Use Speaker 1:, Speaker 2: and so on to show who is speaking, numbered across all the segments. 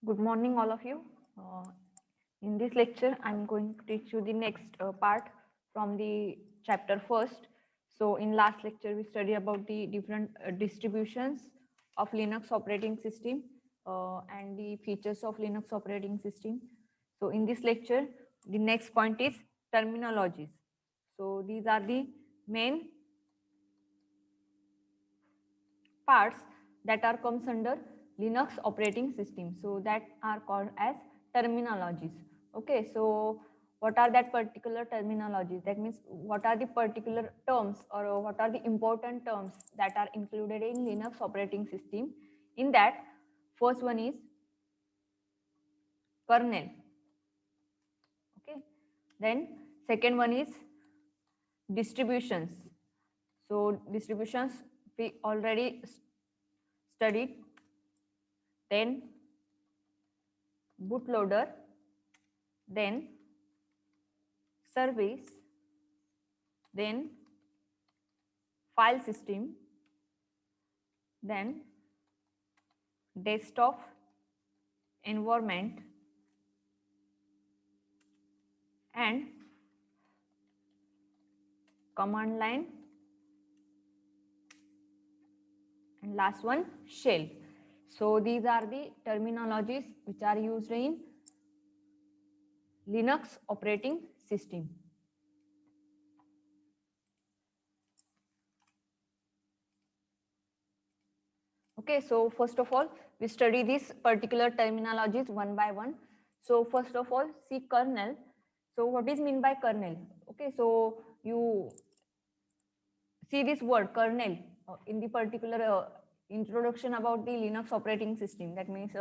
Speaker 1: Good morning, all of you. In this lecture, I'm going to teach you the next part from the chapter first. So, in last lecture, we studied about the different distributions of Linux operating system and the features of Linux operating system. So, in this lecture, the next point is terminologies. So, these are the main parts that are comes under Linux operating system. So that are called as terminologies. Okay, so what are that particular terminologies? That means what are the particular terms or what are the important terms that are included in Linux operating system? In that, first one is kernel. Okay, then second one is distributions. So distributions we already studied. Then bootloader, then service, then file system, then desktop environment, and command line, and last one shell. So these are the terminologies which are used in Linux operating system. Okay, so first of all, we study these particular terminologies one by one. So first of all, see kernel. So what is mean by kernel? Okay, so you see this word kernel in the particular introduction about the Linux operating system. That means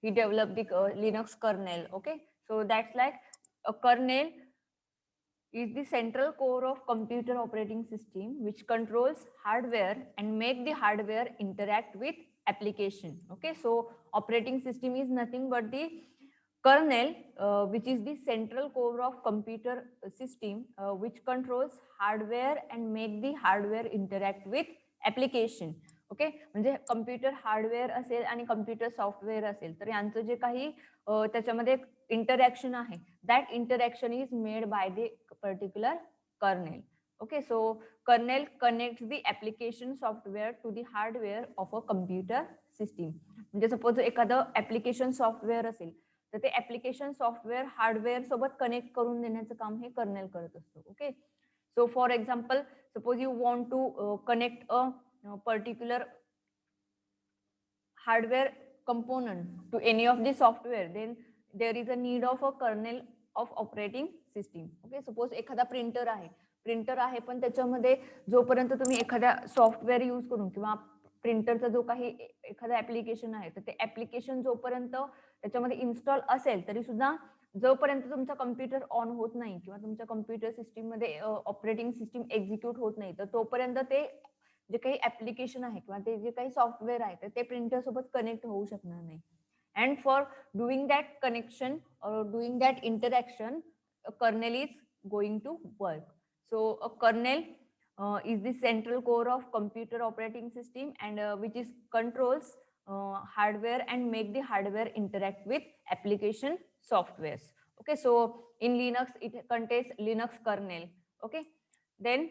Speaker 1: he developed the Linux kernel. Okay, so that's like a kernel is the central core of computer operating system which controls hardware and make the hardware interact with application. Okay, so operating system is nothing but the kernel which is the central core of computer system which controls hardware and make the hardware interact with application. Okay, म्हणजे computer hardware असेल आणि computer software असेल तर यांचं जे काही त्याच्यामध्ये interaction आहे that interaction is made by the particular kernel. Okay, so kernel connects the application software to the hardware of a computer system. म्हणजे सपोज एखादं ऍप्लिकेशन सॉफ्टवेअर असेल तर ते ऍप्लिकेशन सॉफ्टवेअर हार्डवेअर सोबत कनेक्ट करून देण्याचं काम हे कर्नेल करत असतो. Okay, so for example suppose you want to connect a particular hardware component to any of the software, then there is a need of a kernel of operating system. Okay, suppose एखादा printer आहे पण त्याच्यामध्ये जोपर्यंत तुम्ही एखाद्या software use करून किंवा प्रिंटरचा जो काही एखादा ऍप्लिकेशन आहे तर ते ऍप्लिकेशन जोपर्यंत त्याच्यामध्ये इन्स्टॉल असेल तरी सुद्धा जोपर्यंत तुमचा कम्प्युटर ऑन होत नाही किंवा तुमच्या कम्प्युटर सिस्टीम मध्ये ऑपरेटिंग सिस्टीम एक्झिक्यूट होत नाही तर तोपर्यंत ते जे काही ऍप्लिकेशन आहे किंवा ते जे काही सॉफ्टवेअर आहे तर ते प्रिंटर सोबत कनेक्ट होऊ शकणार नाही. And for doing that connection or doing that interaction, a kernel is going to work. So a kernel is the central core of computer operating system and which is controls hardware and make the hardware interact with application softwares. Okay, so in Linux it contains Linux kernel. Okay, then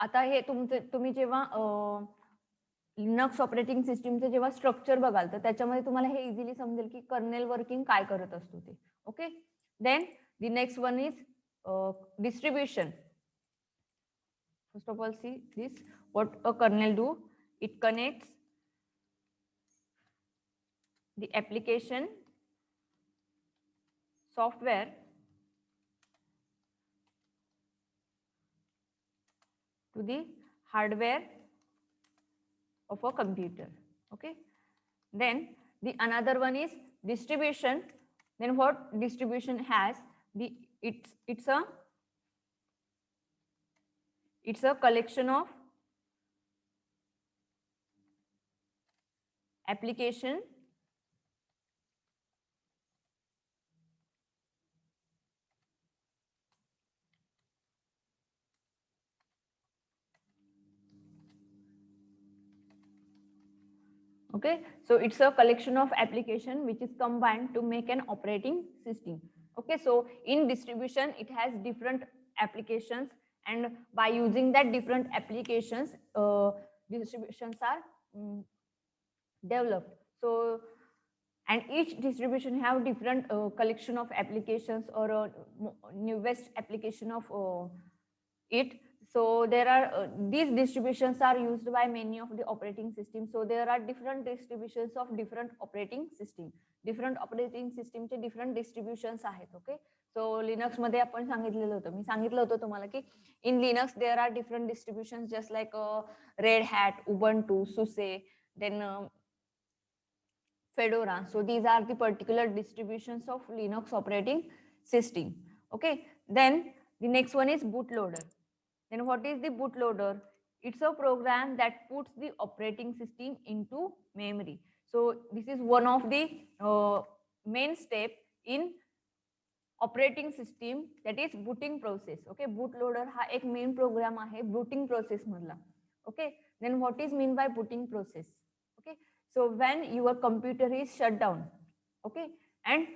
Speaker 1: आता हे तुम्ही जेव्हा Linux operating सिस्टीमचं जेव्हा structure बघाल तर त्याच्यामध्ये तुम्हाला हे easily समजेल की कर्नेल वर्किंग काय करत असतो ते. Okay, then the next one is distribution. First of all see this what a kernel do. It connects the application software to the hardware of a computer. Okay, then the another one is distribution. Then what distribution has, the it's a collection of application okay, so it's a collection of application which is combined to make an operating system. Okay, so in distribution it has different applications, and by using that different applications, distributions are developed. So, and each distribution have different collection of applications or newest application of it. So there are these distributions are used by many of the operating systems. So there are different distributions of different operating system. Different operating system चे different distributions आहेत. Okay, so Linux मध्ये आपण सांगितलेलं होतं, मी सांगितलं होतं तुम्हाला की in Linux there are different distributions just like Red Hat, Ubuntu, SUSE, then Fedora. So these are the particular distributions of Linux operating system. Okay, then the next one is bootloader. Then what is the bootloader? It's a program that puts the operating system into memory. So this is one of the main step in operating system, that is booting process. Okay, bootloader हा एक main program आहे booting process मधला. Okay, then what is mean by booting process? Okay, so when your computer is shut down, okay, and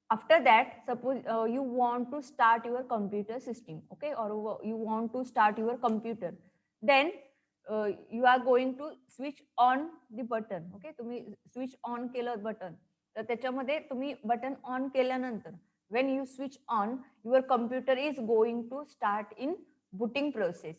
Speaker 1: after that suppose you want to start your computer system, okay, or you want to start your computer, then you are going to switch on the button. Okay, तुम्ही switch on केलं button, तर त्याच्यामध्ये तुम्ही button on केल्यानंतर when you switch on, your computer is going to start in booting process.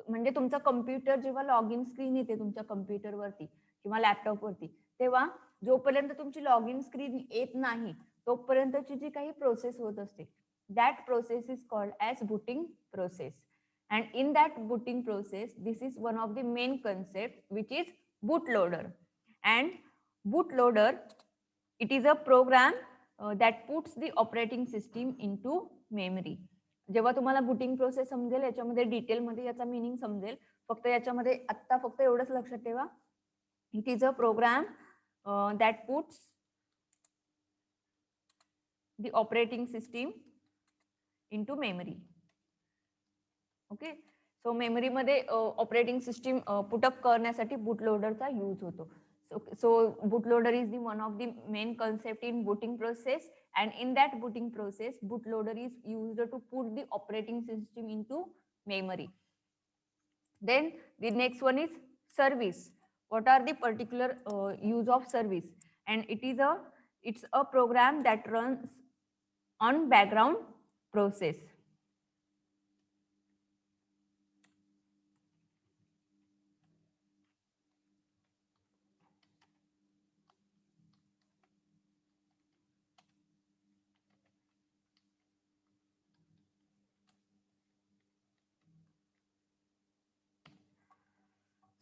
Speaker 1: म्हणजे तुमचा computer जेव्हा log in screen येते तुमच्या कम्प्युटर वरती किंवा लॅपटॉप वरती, तेव्हा जोपर्यंत तुमची लॉग इन स्क्रीन येत नाही तोपर्यंतची जी काही प्रोसेस होत असते, that process is called as booting process. And in that booting process, this is one of the main concept which is bootloader. And bootloader, it is a program that puts the operating system into memory. जेव्हा तुम्हाला booting process समजेल याच्यामध्ये detail मध्ये याचा meaning समजेल. फक्त याच्यामध्ये आता फक्त एवढंच लक्षात ठेवा, it is a program that puts the operating system into memory. Okay, so memory मध्ये ऑपरेटिंग सिस्टीम पुटअप करण्यासाठी बूटलोडरचा यूज होतो. So bootloader is the one of the main concept in booting process, and in that booting process bootloader is used to put the operating system into memory. Then the next one is service. What are the particular use of service? And it's a program that runs on background process.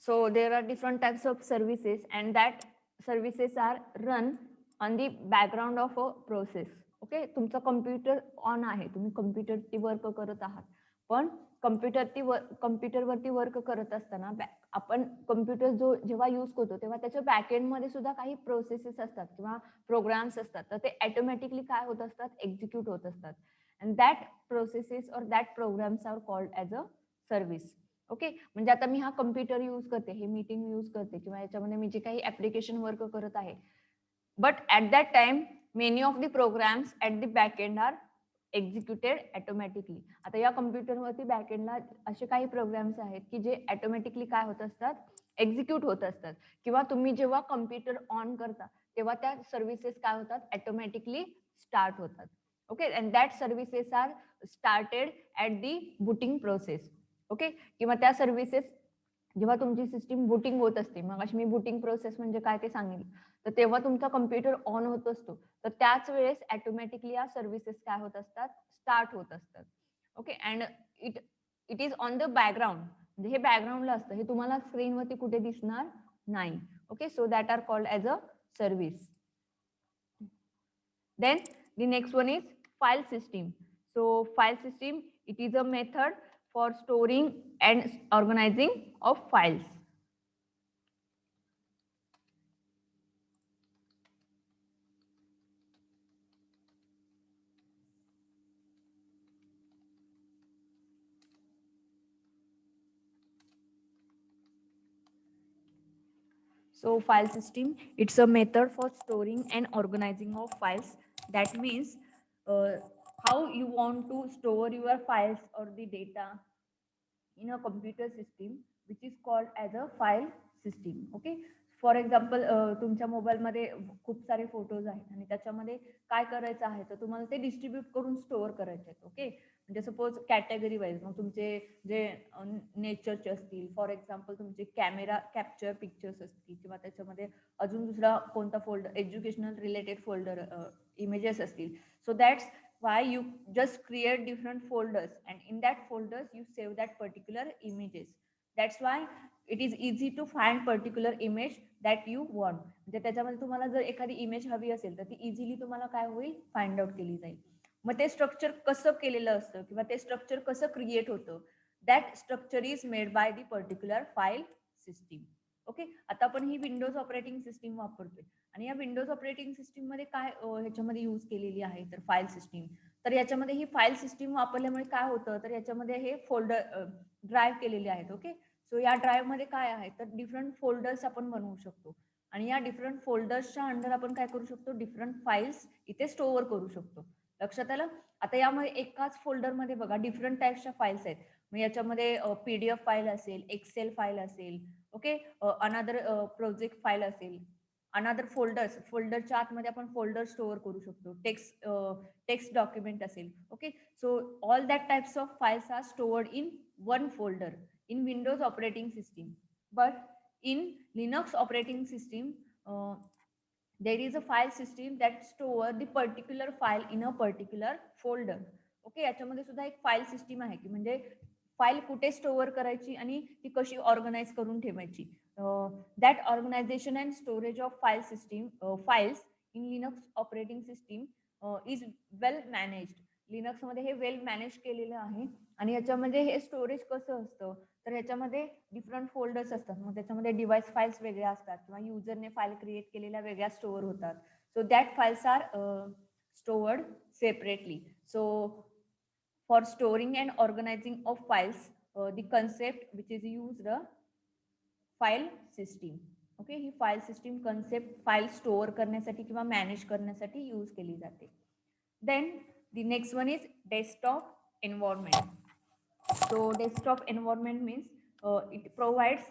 Speaker 1: So there are different types of services, and that services are run on the background of a process. Okay, तुमचा computer on आहे, तुम्ही कम्प्युटरवरती work करत आहात, पण कम्प्युटरवरती work करत असताना आपण computer जो जेव्हा यूज करतो तेव्हा त्याच्या बॅकएंड मध्ये सुद्धा काही प्रोसेसेस असतात किंवा प्रोग्राम्स असतात, तर ते ऑटोमॅटिकली काय होत असतात, एक्झिक्यूट होत असतात. अँड दॅट प्रोसेसेस और that programs are called as a service. Okay, म्हणजे आता मी हा कम्प्युटर यूज करते, हे मीटिंग यूज करते किंवा याच्यामध्ये मी जे काही ऍप्लिकेशन वर्क करत आहे, but at that time many of the programs at the back end are executed automatically. आता या कम्प्युटरवरती बॅक एंडला असे काही प्रोग्राम्स आहेत की जे ऑटोमॅटिकली काय होत असतात, एक्झिक्यूट होत असतात. किंवा तुम्ही जेव्हा कम्प्युटर ऑन करता तेव्हा त्या सर्व्हिसेस काय होतात, ऑटोमॅटिकली स्टार्ट होतात. Okay, and that services are started at the booting process. Okay, किंवा त्या सर्व्हिसेस जेव्हा तुमची सिस्टीम बुटिंग होत असते, मग अशी मी बुटिंग प्रोसेस म्हणजे काय ते सांगेल, तर तेव्हा तुमचा कम्प्युटर ऑन होत असतो, तर त्याच वेळेस ऑटोमॅटिकली या सर्व्हिसेस काय होत असतात, स्टार्ट होत असतात. Okay, and it is on the background, म्हणजे हे बॅकग्राऊंडला असतं, हे तुम्हाला स्क्रीनवरती कुठे दिसणार नाही. Okay, so that are called as a service. Then the next one is file system. So file system, it is a method for storing and organizing of files. So file system, it's a method for storing and organizing of files. That means uh, how you want to store your files or the data in a computer system, which is called as a file system. Okay. For example तुमच्या मोबाईलमध्ये खूप सारे photos आहेत आणि त्याच्यामध्ये काय करायचं आहे तर तुम्हाला ते डिस्ट्रीब्यूट करून स्टोअर करायचे आहेत. ओके. म्हणजे सपोज कॅटेगरी वाईज मग तुमचे जे नेचरचे असतील, फॉर एक्झाम्पल तुमचे कॅमेरा कॅप्चर पिक्चर्स असतील किंवा त्याच्यामध्ये अजून दुसरा कोणता folder educational related folder images असतील. So that's why you just create different folders and in that folders you save that particular images. That's why it is easy to find particular image that you want. म्हणजे त्याच्यामध्ये तुम्हाला जर एखादी image हवी असेल तर ती इझिली तुम्हाला काय होईल फाइंड आउट केली जाईल. मग ते स्ट्रक्चर कसं केलेलं असतं किंवा ते स्ट्रक्चर कसं क्रिएट होतं, that structure is made by the particular file system. Okay. आता आपण ही विंडोज ऑपरेटिंग सिस्टीम वापरतोय आणि या विंडोज ऑपरेटिंग सिस्टीम मध्ये काय ह्याच्यामध्ये यूज केलेली आहे तर फाईल सिस्टीम. तर याच्यामध्ये ही फाईल सिस्टीम वापरल्यामुळे काय होतं तर याच्यामध्ये हे फोल्डर ड्राईव्ह केलेले आहेत. ओके. सो या ड्राईव्ह मध्ये काय आहे तर डिफरंट फोल्डर्स आपण बनवू शकतो आणि या डिफरंट फोल्डर्सच्या अंडर आपण काय करू शकतो डिफरंट फाईल्स इथे स्टोअर करू शकतो. लक्षात आलं. आता यामध्ये एकाच फोल्डरमध्ये बघा डिफरंट टाइप्सच्या फाईल्स आहेत. मग याच्यामध्ये पीडीएफ फाईल असेल, एक्सेल फाईल असेल, ओके, अनदर प्रोजेक्ट फाईल असेल, अनदर फोल्डरच्या आतमध्ये आपण फोल्डर स्टोअर करू शकतो, टेक्स्ट डॉक्युमेंट असेल. Okay. So all that types of files are stored in one folder in Windows operating system. But in Linux operating system, there is a file system that store the particular file in a particular folder. Okay. याच्यामध्ये सुद्धा एक file system आहे की म्हणजे file कुठे store करायची आणि ती कशी ऑर्गनाइज करून ठेवायची. That organisation and storage of file system files in Linux operating system is well managed. लिनक्समध्ये हे वेल मॅनेज केलेलं आहे आणि याच्यामध्ये हे स्टोरेज कसं असतं तर ह्याच्यामध्ये डिफरंट फोल्डर्स असतात. मग त्याच्यामध्ये डिव्हाइस फाईल्स वेगळ्या असतात किंवा युजरने फाईल क्रिएट केलेल्या वेगळ्या स्टोअर होतात. So that files are stored separately. So for storing and organizing of files the concept which is used file system. Okay. ही file system concept file store करण्यासाठी किंवा मॅनेज करण्यासाठी यूज केली जाते. Then the next one is desktop environment. So desktop environment means it provides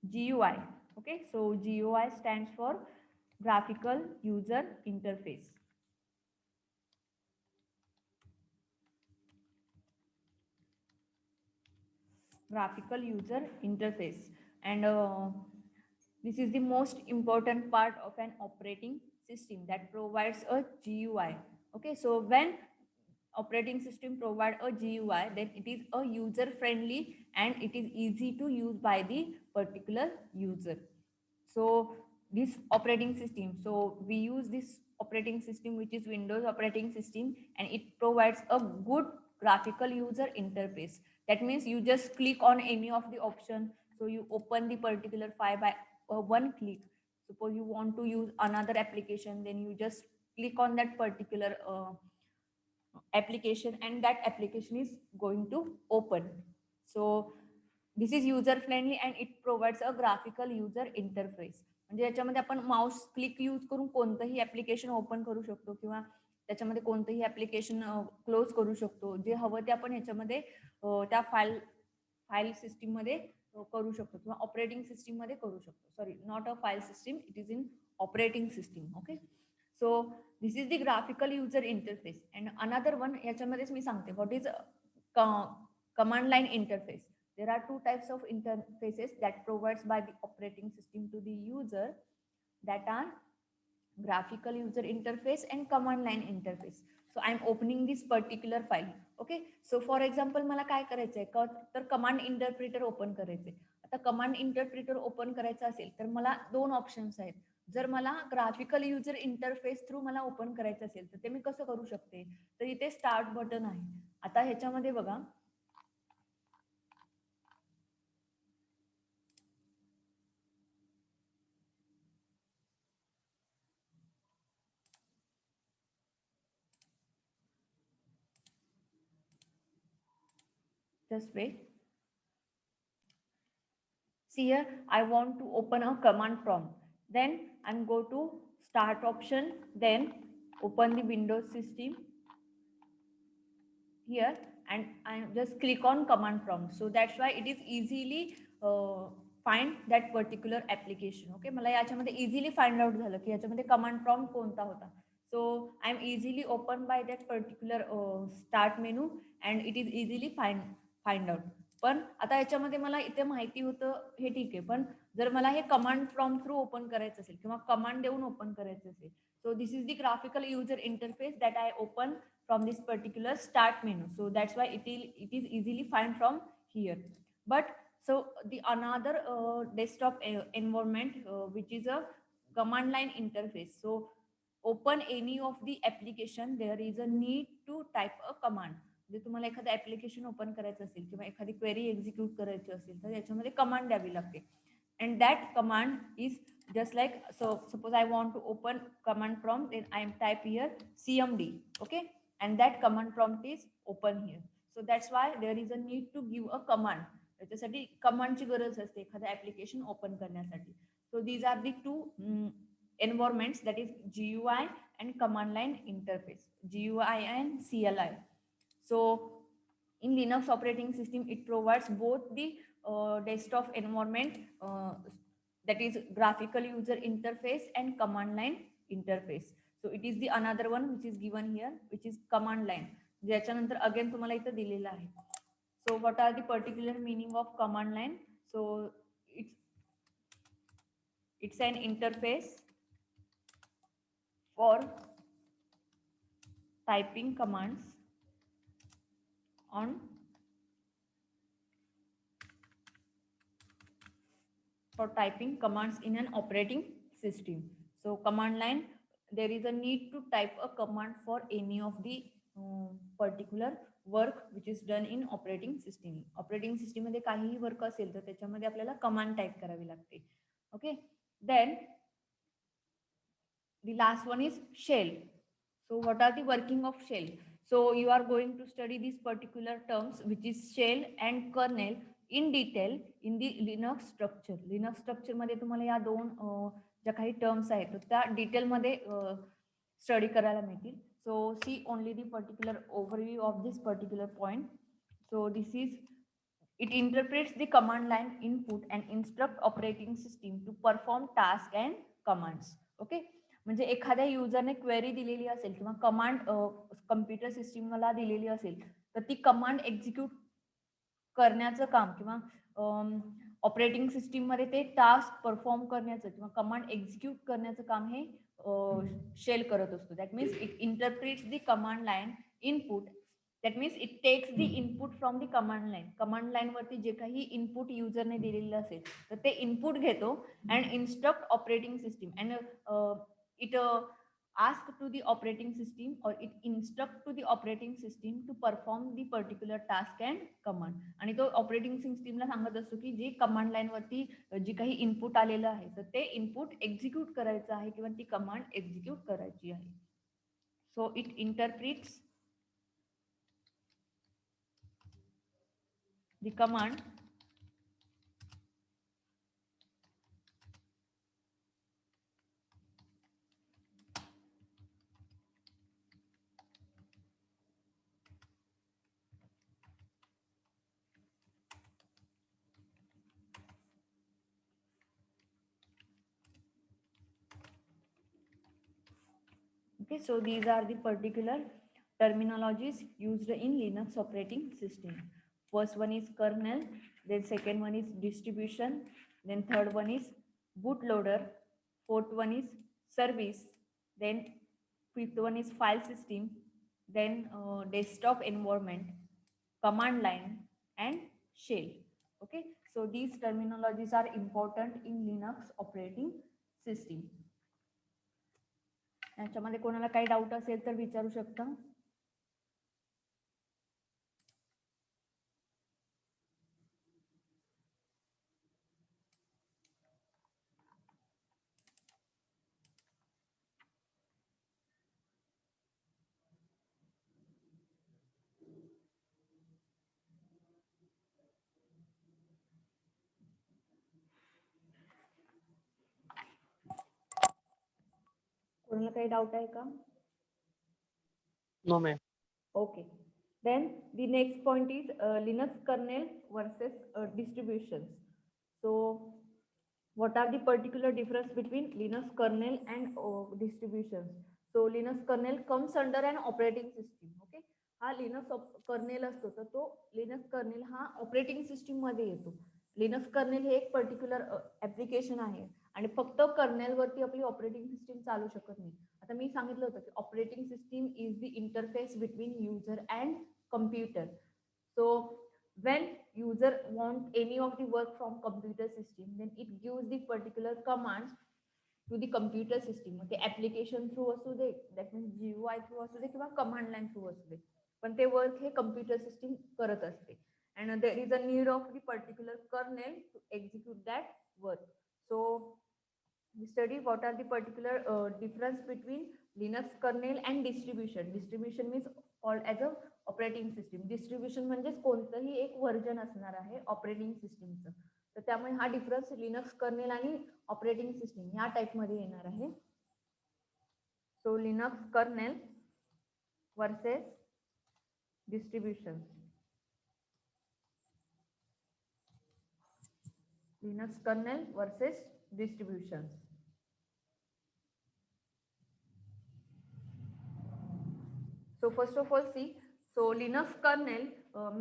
Speaker 1: GUI. Okay, so GUI stands for graphical user interface. Graphical user interface, and this is the most important part of an operating system that provides a GUI. Okay, so when operating system provide a GUI, then it is a user friendly and it is easy to use by the particular user. So this operating system, so we use this operating system which is Windows operating system, and it provides a good graphical user interface. That means you just click on any of the option, so you open the particular file by one click. Suppose you want to use another application, then you just click on that particular application and that application is going to open. So this is user friendly and it provides a graphical user interface. म्हणजे याच्यामध्ये आपण mouse click use करून कोणतंही application open करू शकतो किंवा त्याच्यामध्ये कोणतंही ऍप्लिकेशन क्लोज करू शकतो. जे हवं ते आपण ह्याच्यामध्ये त्या फाईल सिस्टीम मध्ये करू शकतो किंवा ऑपरेटिंग सिस्टीम मध्ये करू शकतो. Sorry, not a file system, it is in operating system. Okay. So this is the graphical user interface. And another one याच्यामध्येच मी सांगते what is command line interface. There are two types of interfaces that provides by the operating system to the user, that are graphical user interface and command line interface. So I'm opening this particular file. Okay. So for example मला काय करायचंय तर command interpreter open करायचंय. आता command interpreter open करायचं असेल तर मला दोन ऑप्शन्स आहेत. जर मला ग्राफिकल युजर इंटरफेस थ्रू मला ओपन करायचं असेल तर ते मी कसं करू शकते तर इथे स्टार्ट बटन आहे. आता ह्याच्यामध्ये बघा just wait. See here, I want to open a command prompt. Then I'm go to start option, then open the Windows system here, and I just click on command prompt. So that's why it is easily find that particular application. Okay, मला याच्यामध्ये easily find out झालं की याच्यामध्ये command prompt कोणता होता. So I'm easily open by that particular start menu and it is easily find out. पण आता याच्यामध्ये मला इथे माहिती होतं हे ठीक आहे, पण जर मला हे कमांड प्रॉम्प्ट थ्रू ओपन करायचं असेल किंवा कमांड देऊन ओपन करायचं असेल, so this is the graphical user interface that I open from this particular start menu. So that's why it is easily find from here. But so the another desktop environment which is a command line interface. So open any of the application, there is a need to type a command. जर तुम्हाला एखादं application open करायचं असेल किंवा एखादी query execute करायची असेल तर याच्यामध्ये कमांड द्यावी लागते. And that command is just like, so suppose I want to open command prompt, then I am type here cmd, okay, and that command prompt is open here. So that's why there is a need to give a command. त्याच्यासाठी कमांडची गरज असते एखादं application open करण्यासाठी. So these are the two environments, that is GUI and command line interface, GUI and CLI. So in Linux operating system, it provides both the desktop environment, that is graphical user interface and command line interface. So it is the another one which is given here, which is command line. ज्याच्यानंतर again तुम्हाला इथं दिलेलं आहे. So what are the particular meaning of command line? So it's an interface for typing commands on for typing commands in an operating system. So command line, there is a need to type a command for any of the particular work which is done in operating system. Operating system मध्ये काहीही work असेल तर त्याच्यामध्ये आपल्याला command type करावी लागते. Okay, then the last one is shell. So what are the working of shell? So you are going to study these particular terms which is shell and kernel in detail in the Linux structure. Linux structure मध्ये तुम्हाला या दोन ज्या काही terms आहेत त्या detail मध्ये study करायला मिळतील. So see only the particular overview of this particular point. So this is, it interprets the command line input and instruct operating system to perform task and commands. Okay, म्हणजे एखाद्या युजरने query दिलेली असेल किंवा command computer सिस्टीमला दिलेली असेल तर ती कमांड एक्झिक्यूट करण्याचं काम किंवा ऑपरेटिंग सिस्टीम मध्ये ते टास्क परफॉर्म करण्याचं किंवा कमांड एक्झिक्यूट करण्याचं काम हे शेल करत असतो. That means it interprets the command line input. That means it takes the input from the command line. Command line वरती जे काही इनपुट युजरने दिलेलं असेल तर ते इनपुट घेतो and instruct operating system and it ask to the operating system or it instruct to the operating system to perform the particular task and command. आणि तो ऑपरेटिंग सिस्टीमला सांगत असतो की जे कमांड लाईन वरती जे काही इनपुट आलेलं आहे तर ते इनपुट एक्झिक्यूट करायचं आहे किंवा ती कमांड एक्झिक्यूट करायची आहे. So it interprets the command Okay, so these are the particular terminologies used in Linux operating system. First one is kernel, then second one is distribution, then third one is bootloader, fourth one is service, then fifth one is file system, then desktop environment, command line, and shell. Okay, so these terminologies are important in Linux operating system. याच्यामध्ये कोणाला काही doubt असेल तर विचारू शकता. कोणाला काही doubt आहे का?
Speaker 2: No ma'am.
Speaker 1: Okay. Then the next point is Linux kernel versus distributions. So what are the particular difference between Linux kernel and distributions? So Linux kernel comes under an operating system. Okay. हा Linux kernel असतो तर तो Linux kernel हा operating system मध्ये येतो. Linux kernel हे एक particular application आहे आणि फक्त कर्नेलवरती आपली ऑपरेटिंग सिस्टीम चालू शकत नाही. आता मी सांगितलं होतं की operating system is the interface between user and computer. So when user want any of the work from computer system, then it gives the particular commands to the computer system. ते application through असू दे, that means GUI through असू दे किंवा command line through असू दे, पण ते work हे computer system करत असते. And there is a need of the particular kernel to execute that work. So we study what are the particular difference between Linux kernel and distribution. Distribution means called as a operating system. Distribution म्हणजे कोणतंही एक version असणार आहे operating सिस्टीमचं. तर त्यामुळे हा difference Linux kernel आणि operating system ह्या टाइप मध्ये येणार आहे. So Linux kernel versus distribution. Linux kernel versus distributions. So first of all, see, so Linux kernel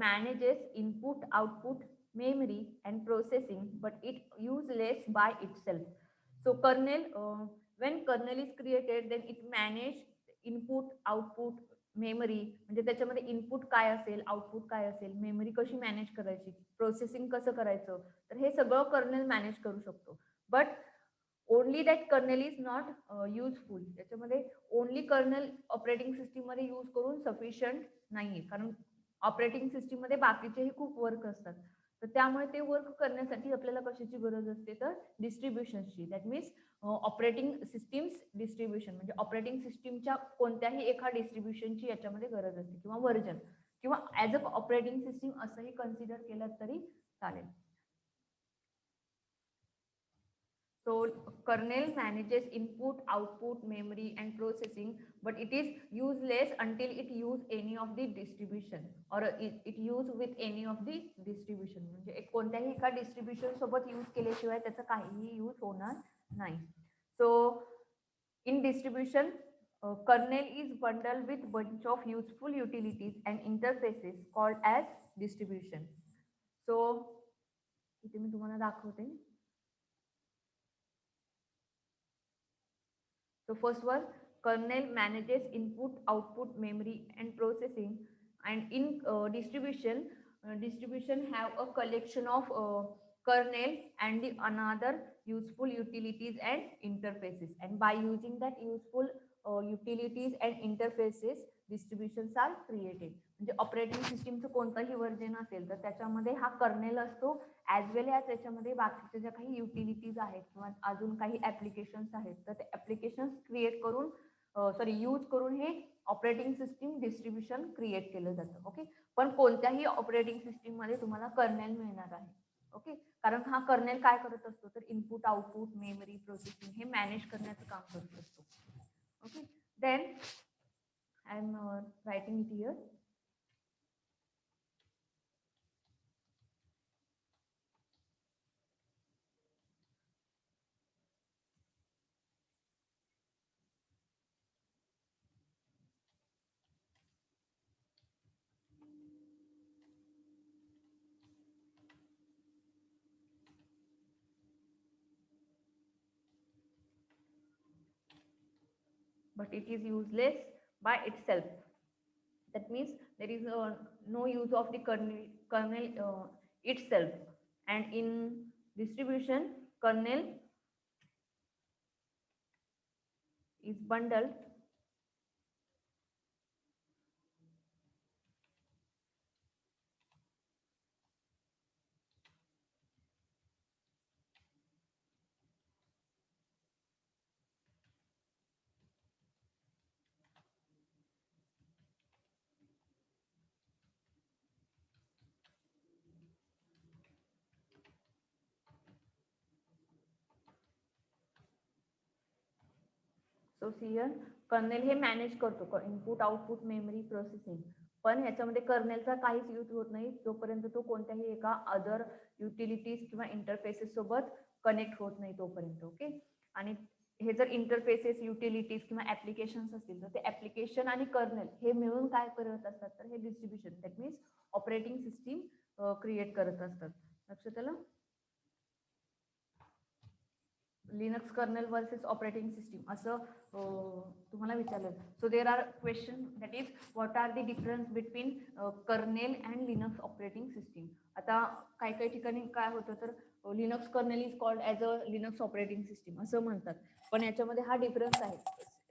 Speaker 1: manages input, output, memory and processing, but it useless by itself. So kernel, when kernel is created, then it manage input, output, memory, म्हणजे त्याच्यामध्ये input काय असेल, output काय असेल, memory कशी manage करायची, processing कसं करायचं, तर हे सगळं कर्नेल मॅनेज करू शकतो. But only that kernel is not useful. त्याच्यामध्ये ओनली कर्नेल ऑपरेटिंग सिस्टीम मध्ये यूज करून सफिशियंट नाहीये, कारण ऑपरेटिंग सिस्टीम मध्ये बाकीचेही खूप वर्क असतात. तर त्यामुळे ते वर्क करण्यासाठी आपल्याला कशाची गरज असते, तर डिस्ट्रीब्युशनची. That means operating systems distribution म्हणजे ऑपरेटिंग सिस्टीमच्या कोणत्याही एका डिस्ट्रीब्युशनची याच्यामध्ये गरज असते किंवा व्हर्जन किंवा ऍज अ ऑपरेटिंग सिस्टीम असंही कन्सिडर केलं तरी चालेल. So kernel manages input, output, memory and processing, but it is useless until it use any of the distribution or it use with any of the distribution. म्हणजे कोणत्याही एका distribution सोबत use केल्याशिवाय त्याचा काहीही यूज होणार नाही. So in distribution, kernel is bundled with bunch of useful utilities and interfaces called as distribution. So इथे मी तुम्हाला दाखवते. So first one, kernel manages input, output, memory and processing, and in distribution have a collection of kernel and the another useful utilities and interfaces, and by using that useful utilities and interfaces distributions are created. म्हणजे operating सिस्टीमचं कोणतंही version असेल तर त्याच्यामध्ये हा kernel असतो, as well as त्याच्यामध्ये बाकीच्या ज्या काही युटिलिटीज आहेत किंवा अजून काही ऍप्लिकेशन्स आहेत तर ते ऍप्लिकेशन्स क्रिएट करून यूज करून हे ऑपरेटिंग सिस्टीम डिस्ट्रीब्युशन क्रिएट केलं जातं. ओके, पण कोणत्याही ऑपरेटिंग सिस्टीम मध्ये तुम्हाला कर्नेल मिळणार आहे. ओके, कारण हा कर्नेल काय करत असतो तर इनपुट, आउटपुट, मेमरी, प्रोसेसिंग हे मॅनेज करण्याचं काम करत असतो. Okay, then I am writing it here. But it is useless by itself. That means there is no use of the kernel itself. And in distribution, kernel is bundled so here kernel हे manage करतो input output memory processing, पण ह्याच्यामध्ये कर्नेलचा काहीच use होत नाही जोपर्यंत तो कोणत्याही एका अदर युटिलिटीज किंवा इंटरफेसेस सोबत कनेक्ट होत नाही तोपर्यंत. ओके, आणि हे जर इंटरफेसेस युटिलिटीज किंवा ऍप्लिकेशन्स असतील तर ते ऍप्लिकेशन आणि कर्नेल हे मिळून काय करत असतात तर हे distribution, that means operating system create करत असतात. लक्षात आलं? Linux kernel versus operating system असं तुम्हाला विचारलं. So there are question that is what are the difference between kernel and Linux operating system. आता काही काही ठिकाणी काय होतं तर Linux kernel is called as a Linux operating system असं म्हणतात, पण याच्यामध्ये हा डिफरन्स आहे,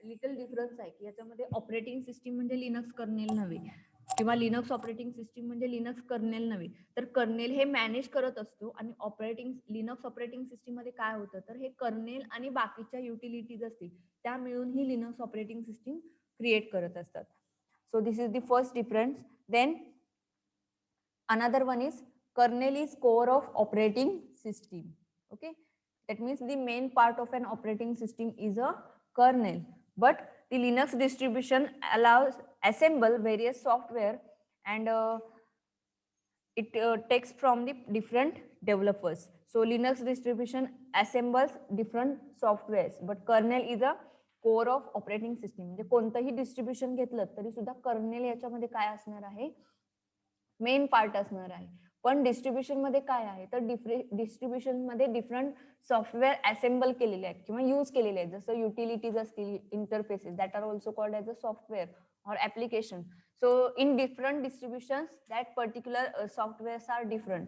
Speaker 1: लिटल डिफरन्स आहे की याच्यामध्ये ऑपरेटिंग सिस्टीम म्हणजे लिनक्स कर्नेल नव्हे किंवा लिनक्स ऑपरेटिंग सिस्टीम म्हणजे लिनक्स कर्नेल नव्हे, तर कर्नेल हे मॅनेज करत असतो आणि लिनक्स ऑपरेटिंग सिस्टीम मध्ये काय होतं तर हे कर्नेल आणि बाकीच्या युटिलिटीज असतील त्या मिळून ही लिनक्स ऑपरेटिंग सिस्टीम क्रिएट करत असतात. So this is the first difference. Then another one is kernel is core of operating system. Okay, that means the main part of an operating system is a kernel, but the Linux distribution allows assemble various software and it takes from the different developers. So Linux distribution assembles different softwares, but kernel is a core of operating system. म्हणजे कोणतंही distribution घेतलं तरी सुद्धा kernel याच्यामध्ये काय असणार आहे, main part असणार आहे. पण डिस्ट्रीब्युशन मध्ये काय आहे तर डिस्ट्रीब्युशन मध्ये डिफरंट सॉफ्टवेअर असेंबल केलेले आहेत किंवा यूज केलेले आहेत, जसं युटिलिटीज असतील, interfaces that are also called as a software or application. So in different distributions that particular softwares are different.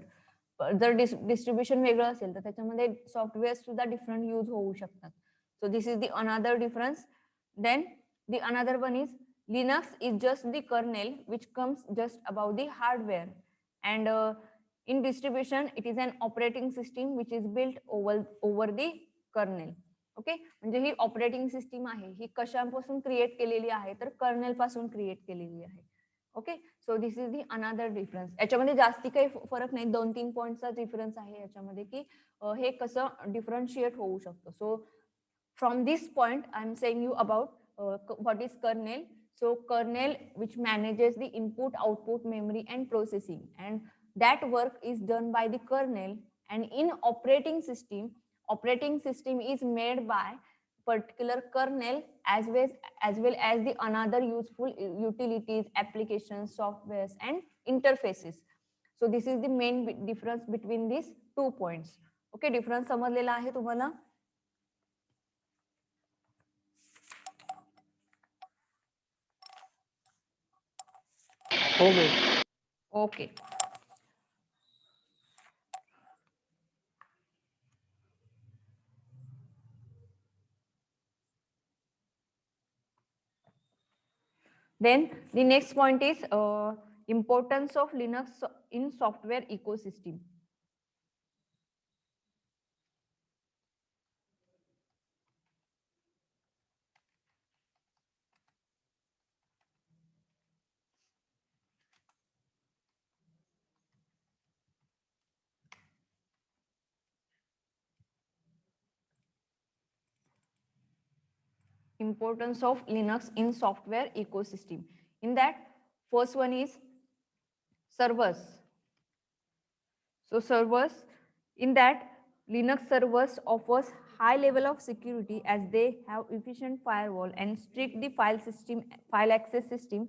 Speaker 1: जर डिस्ट्रीब्युशन वेगळं असेल तर त्याच्यामध्ये सॉफ्टवेअर सुद्धा डिफरंट यूज होऊ शकतात. So this is the another difference. Then the another one is Linux is just the kernel which comes just above the hardware, and in distribution it is an operating system which is built over the kernel. Okay, म्हणजे ही operating system आहे ही कशापासून create केलेली आहे तर kernel पासून create केलेली आहे. Okay, so this is the another difference. याच्यामध्ये जास्ती काही फरक नाही, 2-3 पॉइंटचा डिफरन्स आहे याच्यामध्ये की हे कसं डिफरन्शिएट होऊ शकतं. So from this point I am saying you about what is kernel. So kernel which manages the input output memory and processing, and that work is done by the kernel. And in operating system is made by particular kernel as well as the another useful utilities, applications, softwares and interfaces. So this is the main difference between these 2 points. Okay, difference समजलेला आहे तुम्हाला? Okay. Then the next point is importance of Linux in software ecosystem. Importance of Linux in software ecosystem. In that, first one is servers. So servers, in that Linux servers offers high level of security as they have efficient firewall and strict the file access system,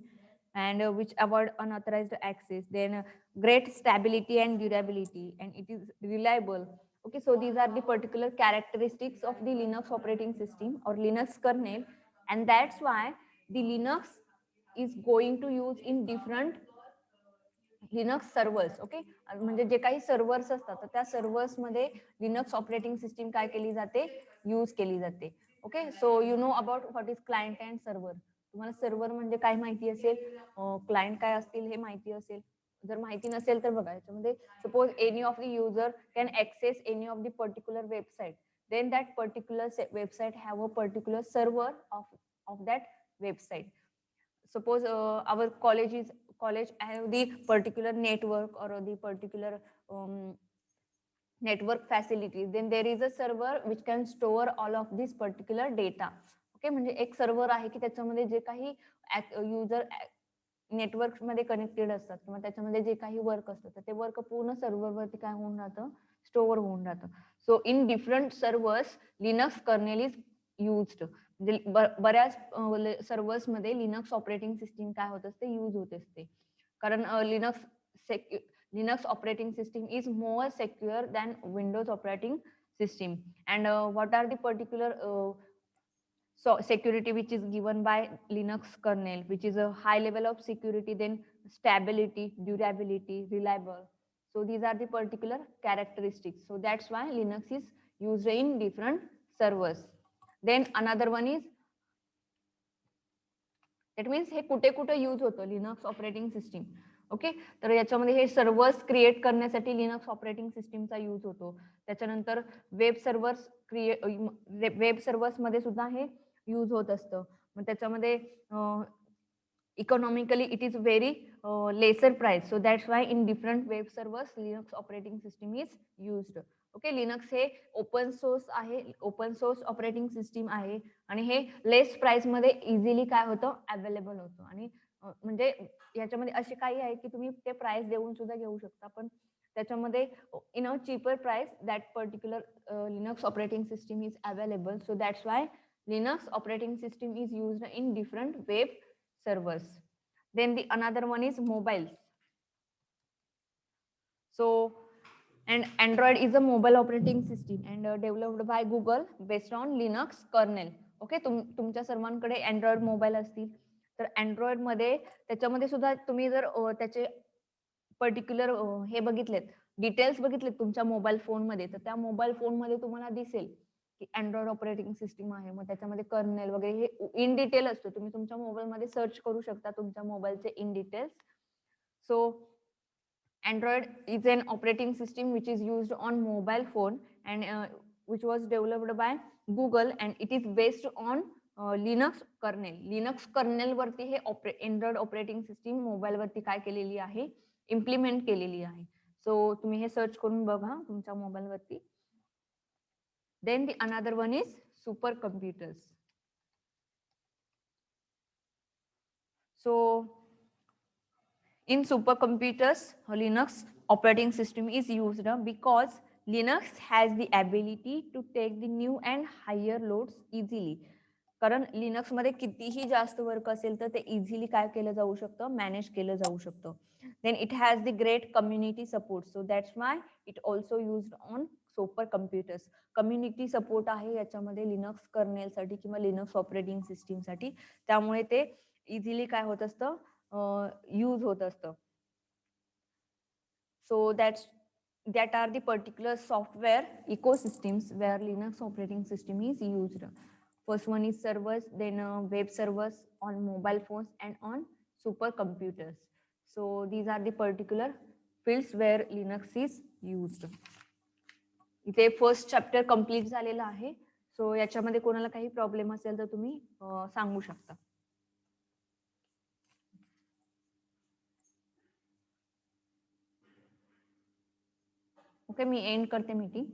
Speaker 1: and which avoid unauthorized access. Then great stability and durability, and it is reliable. Okay, so these are the particular characteristics of the Linux operating system or Linux kernel, and that's why the Linux is going to use in different Linux servers. Okay, म्हणजे जे काही servers असतात तर त्या servers मध्ये Linux operating system काय केली जाते, use केली जाते. Okay, so you know about what is client and server. तुम्हाला सर्व्हर म्हणजे काय माहिती असेल, क्लायंट काय असतील हे माहिती असेल. जर माहिती नसेल तर बघा, याच्यामध्ये suppose any of the user can access any of the particular website, then that particular website have a particular server of that website. Suppose our college have the particular network or the particular network facilities, then there is a server which can store all of this particular data. Okay, म्हणजे एक server आहे की त्याच्यामध्ये जे काही user network मध्ये connected असतात किंवा त्याच्यामध्ये जे काही वर्क असतं तर ते वर्क पूर्ण सर्व्हरवरती काय होऊन राहतं, स्टोअर होऊन राहतं. So in different servers Linux kernel is used. म्हणजे बऱ्याच सर्व्हर्स मध्ये लिनक्स ऑपरेटिंग सिस्टीम काय होत असते, यूज होत असते. कारण Linux operating system is more secure than Windows operating system. And what are the particular security which is given by Linux kernel, which is a high level of security, then stability, durability, reliable. So these are the particular characteristics. So that's why Linux is used in different servers. Then another one is, that means हे कुठे कुठे use होतं Linux operating system. Okay, तर याच्यामध्ये हे servers create करण्यासाठी Linux operating सिस्टीमचा use होतो. त्याच्यानंतर web servers मध्ये सुद्धा हे यूज होत असतं. मग त्याच्यामध्ये economically it is very lesser price. So that's why in different web servers Linux operating system is used. Okay, Linux हे ओपन सोर्स आहे, ओपन सोर्स ऑपरेटिंग सिस्टीम आहे आणि हे लेस प्राइस मध्ये इझिली काय होतं, अवेलेबल होतं. आणि म्हणजे याच्यामध्ये असे काही आहे की तुम्ही ते प्राइस देऊन सुद्धा घेऊ शकता, पण त्याच्यामध्ये in a cheaper price that particular Linux operating system is available. So that's why Linux operating system is used in different web servers. Then the another one is mobiles. So and Android is a mobile operating system and developed by Google based on Linux kernel. Okay, तुमच्या सर्वांकडे Android mobile असतील तर Android मध्ये त्याच्यामध्ये सुद्धा तुम्ही जर त्याचे particular हे बघितलेत, डिटेल्स बघितलेत तुमच्या मोबाईल फोन मध्ये, तर त्या मोबाईल फोन मध्ये तुम्हाला दिसेल की अँड्रॉइड ऑपरेटिंग सिस्टीम आहे. मग त्याच्यामध्ये कर्नेल वगैरे हे इन डिटेल असतं. तुम्ही तुमच्या मोबाईल मध्ये सर्च करू शकता तुमच्या मोबाईलचे in details. So Android is an operating system which is used on mobile phone and which was developed by Google and it is based on Linux kernel. Linux kernel वरती हे Android operating system mobile वरती काय केलेली आहे, implement केलेली आहे. सो तुम्ही हे search करून बघा तुमच्या मोबाईल वरती. Then the another one is supercomputers. So in supercomputers, Linux operating system is used because Linux has the ability to take the new and higher loads easily. कारण लिनक्स मध्ये कितीही जास्त वर्क असेल तर ते इझिली काय केलं जाऊ शकतं, मॅनेज केलं जाऊ शकतं. Then it has the great community support. So that's why it also used on super computers. Community support आहे याच्यामध्ये लिनक्स कर्नेलसाठी किंवा लिनक्स ऑपरेटिंग सिस्टीमसाठी, त्यामुळे ते इझिली काय होत असतं, यूज होत असतं. सो that are the particular software ecosystems where Linux operating system is used. First one is servers, then web servers on mobile phones and on supercomputers. So these are the particular fields where Linux is used. इथे first chapter complete झालेला आहे. सो याच्यामध्ये कोणाला काही problem असेल तर तुम्ही सांगू शकता. ओके, मी एंड करते मीटिंग.